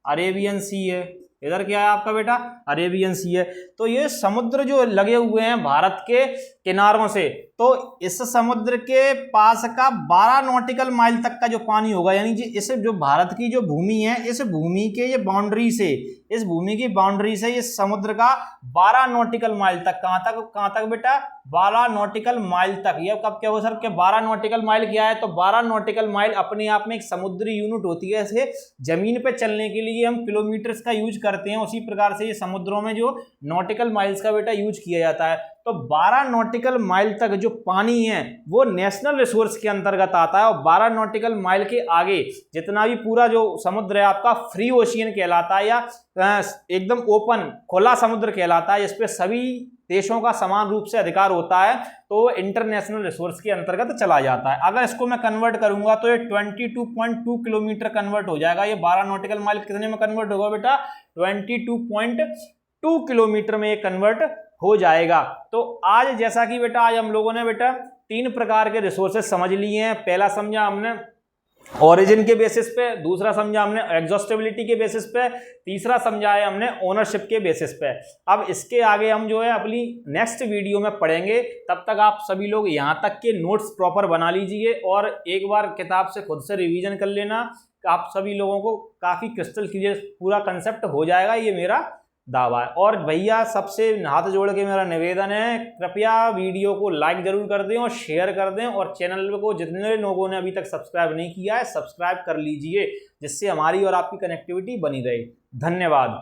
अरेबियन सी है। इधर क्या है आपका बेटा, अरेबियन सी है। तो ये समुद्र जो लगे हुए हैं भारत के किनारों से, तो इस समुद्र के पास का 12 नॉटिकल माइल तक का जो पानी होगा, यानी कि इस जो भारत की जो भूमि है, इस भूमि के ये बाउंड्री से, इस भूमि की बाउंड्री से इस समुद्र का 12 नॉटिकल माइल तक, कहां तक बेटा, 12 नॉटिकल माइल तक। ये कब क्या हो सर, क्या 12 नॉटिकल माइल क्या है, तो 12 नॉटिकल माइल अपने आप में एक समुद्री यूनिट होती है। ऐसे जमीन पे चलने के लिए हम किलोमीटर्स का यूज करते हैं, उसी प्रकार से ये समुद्रों में जो नॉटिकल माइल्स का बेटा यूज किया जाता है। तो 12 नॉटिकल माइल तक जो पानी है वो नेशनल रिसोर्स के अंतर्गत आता है, और 12 नॉटिकल माइल के आगे जितना भी पूरा जो समुद्र है आपका फ्री ओशियन कहलाता है, या एकदम ओपन खुला समुद्र कहलाता है, इस पे सभी देशों का समान रूप से अधिकार होता है, तो इंटरनेशनल रिसोर्स के अंतर्गत चला जाता है। अगर इसको मैं कन्वर्ट करूंगा तो ये 22.2 किलोमीटर कन्वर्ट हो जाएगा। ये 12 नॉटिकल माइल कितने में कन्वर्ट होगा बेटा, 22.2 किलोमीटर में ये कन्वर्ट हो जाएगा। तो आज जैसा कि बेटा आज हम लोगों ने बेटा 3 प्रकार के रिसोर्सेज समझ लिए हैं। पहला समझा हमने ओरिजिन के बेसिस पे, दूसरा समझा हमने एग्जॉस्टेबिलिटी के बेसिस पे, तीसरा समझा है हमने ओनरशिप के बेसिस पे। अब इसके आगे हम जो है अपनी नेक्स्ट वीडियो में पढ़ेंगे। तब तक आप सभी लोग यहाँ तक के नोट्स प्रॉपर बना लीजिए और एक बार किताब से खुद से रिवीजन कर लेना। आप सभी लोगों को काफ़ी क्रिस्टल क्लियर पूरा कंसेप्ट हो जाएगा, ये मेरा दावा है। और भैया सबसे हाथ जोड़ के मेरा निवेदन है, कृपया वीडियो को लाइक जरूर कर दें और शेयर कर दें, और चैनल को जितने लोगों ने अभी तक सब्सक्राइब नहीं किया है सब्सक्राइब कर लीजिए, जिससे हमारी और आपकी कनेक्टिविटी बनी रहे। धन्यवाद।